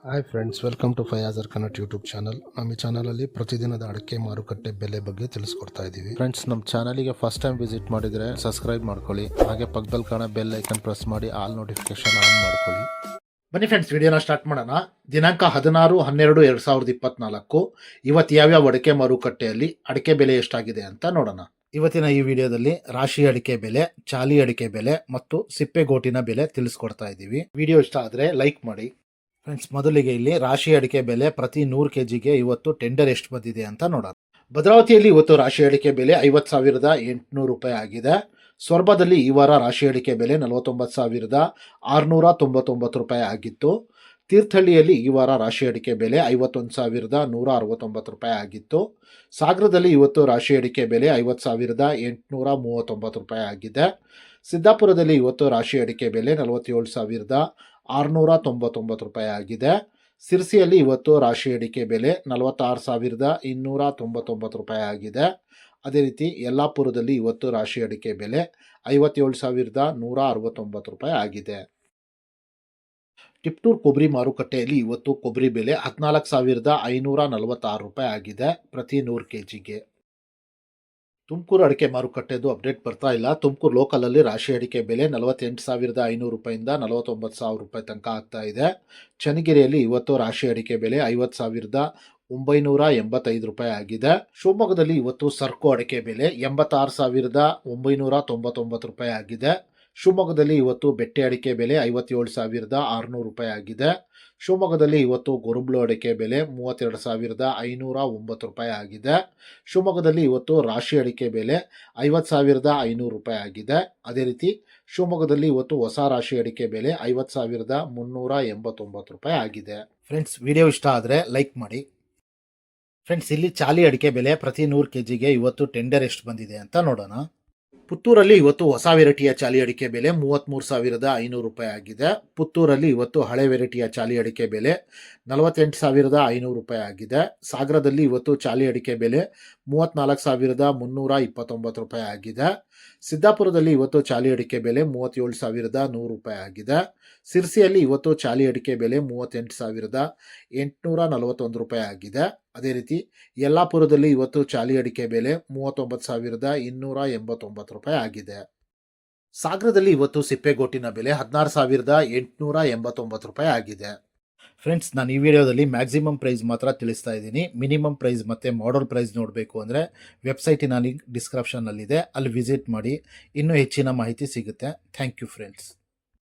Hi friends, welcome to Fayazar Kannada YouTube channel. ನಮ್ಮ ಈ ಚಾನಲಲ್ಲಿ ಪ್ರತಿದಿನದ ಅಡಿಕೆ ಮಾರುಕಟ್ಟೆ ಬೆಲೆ ಬಗ್ಗೆ ತಿಳಿಸ್ಕೊಡ್ತಾ ಇದ್ದೀವಿ. ಫ್ರೆಂಡ್ಸ್, ನಮ್ಮ ಚಾನಲಿಗೆ ಫಸ್ಟ್ ಟೈಮ್ ವಿಸಿಟ್ ಮಾಡಿದರೆ ಸಬ್ಸ್ಕ್ರೈಬ್ ಮಾಡ್ಕೊಳ್ಳಿ. ಹಾಗೆ ಪಕ್ಕದಲ್ಲಿ ಕಾಣೋ ಬೆಲ್ ಐಕನ್ ಪ್ರೆಸ್ ಮಾಡಿ ಆಲ್ ನೋಟಿಫಿಕೇಶನ್ ಆನ್ ಮಾಡ್ಕೊಳ್ಳಿ. ಬನ್ನಿ ಫ್ರೆಂಡ್ಸ್, ವಿಡಿಯೋನ ಸ್ಟಾರ್ಟ್ ಮಾಡೋಣ. ದಿನಾಂಕ 16/12/2024 ಇವತ್ತು ಯಾವ್ಯಾವ ಅಡಿಕೆ ಮಾರುಕಟ್ಟೆಯಲ್ಲಿ ಅಡಿಕೆ ಬೆಲೆ ಎಷ್ಟಾಗಿದೆ ಅಂತ ನೋಡೋಣ. ಇವತ್ತಿನ ಈ ವಿಡಿಯೋದಲ್ಲಿ ರಾಶಿ ಅಡಿಕೆ ಬೆಲೆ, ಚಾಲಿ ಅಡಿಕೆ ಬೆಲೆ ಮತ್ತು ಸಿಪ್ಪೆಗೋಟಿನ ಬೆಲೆ ತಿಳಿಸ್ಕೊಡ್ತಾ ಇದ್ದೀವಿ. ವಿಡಿಯೋ ಇಷ್ಟ ಆದರೆ ಲೈಕ್ ಮಾಡಿ. ಫ್ರೆಂಡ್ಸ್, ಮೊದಲಿಗೆ ಇಲ್ಲಿ ರಾಶಿ ಅಡಿಕೆ ಬೆಲೆ ಪ್ರತಿ 100 kgಗೆ ಇವತ್ತು ಟೆಂಡರ್ ಎಷ್ಟು ಬಂದಿದೆ ಅಂತ ನೋಡೋಣ. ಭದ್ರಾವತಿಯಲ್ಲಿ ಇವತ್ತು ರಾಶಿ ಅಡಿಕೆ ಬೆಲೆ 50,800 ರೂಪಾಯಿ ಆಗಿದೆ. ಸೊರಬದಲ್ಲಿ ಈ ವಾರ ರಾಶಿ ಅಡಿಕೆ ಬೆಲೆ 49,699 ರೂಪಾಯಿ ಆಗಿತ್ತು. ತೀರ್ಥಹಳ್ಳಿಯಲ್ಲಿ ಈ ವಾರ ರಾಶಿ ಅಡಿಕೆ ಬೆಲೆ 51,169 ರೂಪಾಯಿ ಆಗಿತ್ತು. ಸಾಗರದಲ್ಲಿ ಇವತ್ತು ರಾಶಿ ಅಡಿಕೆ ಬೆಲೆ 50,839 ರೂಪಾಯಿ ಆಗಿದೆ. ಸಿದ್ದಾಪುರದಲ್ಲಿ ಇವತ್ತು ರಾಶಿ ಅಡಿಕೆ ಬೆಲೆ 47,699 ರೂಪಾಯಿ ಆಗಿದೆ. ಸಿರ್ಸಿಯಲ್ಲಿ ಇವತ್ತು ರಾಶಿ ಅಡಿಕೆ ಬೆಲೆ 46,299 ರೂಪಾಯಿ ಆಗಿದೆ. ಅದೇ ರೀತಿ ಯಲ್ಲಾಪುರದಲ್ಲಿ ಇವತ್ತು ರಾಶಿ ಅಡಿಕೆ ಬೆಲೆ 57,169 ರೂಪಾಯಿ ಆಗಿದೆ. ಟಿಪ್ಟೂರ್ ಕೊಬ್ಬರಿ ಮಾರುಕಟ್ಟೆಯಲ್ಲಿ ಇವತ್ತು ಕೊಬ್ಬರಿ ಬೆಲೆ 14,546 ರೂಪಾಯಿ ಆಗಿದೆ ಪ್ರತಿ 100 kgಗೆ. ತುಮಕೂರು ಅಡಿಕೆ ಮಾರುಕಟ್ಟೆದು ಅಪ್ಡೇಟ್ ಬರ್ತಾ ಇಲ್ಲ. ತುಮಕೂರು ಲೋಕಲಲ್ಲಿ ರಾಶಿ ಅಡಿಕೆ ಬೆಲೆ 48,500 ರೂಪಾಯಿಂದ 49,000 ರೂಪಾಯಿ ತನಕ ಆಗ್ತಾ ಇದೆ. ಚನ್ನಗಿರಿಯಲ್ಲಿ ಇವತ್ತು ರಾಶಿ ಅಡಿಕೆ ಬೆಲೆ 50,985 ರೂಪಾಯಿ ಆಗಿದೆ. ಶಿವಮೊಗ್ಗದಲ್ಲಿ ಇವತ್ತು ಸರ್ಕು ಅಡಿಕೆ ಬೆಲೆ 86,999 ರೂಪಾಯಿ ಆಗಿದೆ. ಶಿವಮೊಗ್ಗದಲ್ಲಿ ಇವತ್ತು ಬೆಟ್ಟೆ ಅಡಿಕೆ ಬೆಲೆ 57,600 ರೂಪಾಯಿ ಆಗಿದೆ. ಶಿವಮೊಗ್ಗದಲ್ಲಿ ಇವತ್ತು ಗೊರುಬ್ಳು ಅಡಿಕೆ ಬೆಲೆ 32,509 ರೂಪಾಯಿ ಆಗಿದೆ. ಶಿವಮೊಗ್ಗದಲ್ಲಿ ಇವತ್ತು ರಾಶಿ ಅಡಿಕೆ ಬೆಲೆ 50,500 ರೂಪಾಯಿ ಆಗಿದೆ. ಅದೇ ರೀತಿ ಶಿವಮೊಗ್ಗದಲ್ಲಿ ಇವತ್ತು ಹೊಸ ರಾಶಿ ಅಡಿಕೆ ಬೆಲೆ 50,389 ರೂಪಾಯಿ ಆಗಿದೆ. ಫ್ರೆಂಡ್ಸ್, ವಿಡಿಯೋ ಇಷ್ಟ ಆದರೆ ಲೈಕ್ ಮಾಡಿ. ಫ್ರೆಂಡ್ಸ್, ಇಲ್ಲಿ ಚಾಲಿ ಅಡಿಕೆ ಬೆಲೆ ಪ್ರತಿ 100 kgಗೆ ಇವತ್ತು ಟೆಂಡರ್ ಎಷ್ಟು ಬಂದಿದೆ ಅಂತ ನೋಡೋಣ. ಪುತ್ತೂರಲ್ಲಿ ಇವತ್ತು ಹೊಸ ವೆರೈಟಿಯ ಚಾಲಿ ಅಡಿಕೆ ಬೆಲೆ 33,500 ರೂಪಾಯಿ ಆಗಿದೆ. ಪುತ್ತೂರಲ್ಲಿ ಇವತ್ತು ಹಳೆ ವೆರೈಟಿಯ ಚಾಲಿ ಅಡಿಕೆ ಬೆಲೆ 48,500 ರೂಪಾಯಿ ಆಗಿದೆ. ಸಾಗರದಲ್ಲಿ ಇವತ್ತು ಚಾಲಿ ಅಡಿಕೆ ಬೆಲೆ 34,329 ರೂಪಾಯಿ ಆಗಿದೆ. ಸಿದ್ದಾಪುರದಲ್ಲಿ ಇವತ್ತು ಚಾಲಿ ಅಡಿಕೆ ಬೆಲೆ 37,100 ರೂಪಾಯಿ ಆಗಿದೆ. ಸಿರ್ಸಿಯಲ್ಲಿ ಇವತ್ತು ಚಾಲಿ ಅಡಿಕೆ ಬೆಲೆ 38,841 ರೂಪಾಯಿ ಆಗಿದೆ. ಅದೇ ರೀತಿ ಯಲ್ಲಾಪುರದಲ್ಲಿ ಇವತ್ತು ಚಾಲಿ ಅಡಿಕೆ ಬೆಲೆ 39,289 ರೂಪಾಯಿ ಆಗಿದೆ. ಸಾಗರದಲ್ಲಿ ಇವತ್ತು ಸಿಪ್ಪೆಗೋಟಿನ ಬೆಲೆ 16,889 ರೂಪಾಯಿ ಆಗಿದೆ. ಫ್ರೆಂಡ್ಸ್, ನಾನು ಈ ವಿಡಿಯೋದಲ್ಲಿ ಮ್ಯಾಕ್ಸಿಮಮ್ ಪ್ರೈಸ್ ಮಾತ್ರ ತಿಳಿಸ್ತಾ ಇದ್ದೀನಿ. ಮಿನಿಮಮ್ ಪ್ರೈಸ್ ಮತ್ತು ಮಾಡಲ್ ಪ್ರೈಸ್ ನೋಡಬೇಕು ಅಂದರೆ ವೆಬ್ಸೈಟಿನ ಲಿಂಕ್ ಡಿಸ್ಕ್ರಿಪ್ಷನ್ನಲ್ಲಿದೆ, ಅಲ್ಲಿ ವಿಸಿಟ್ ಮಾಡಿ ಇನ್ನೂ ಹೆಚ್ಚಿನ ಮಾಹಿತಿ ಸಿಗುತ್ತೆ. Thank you friends.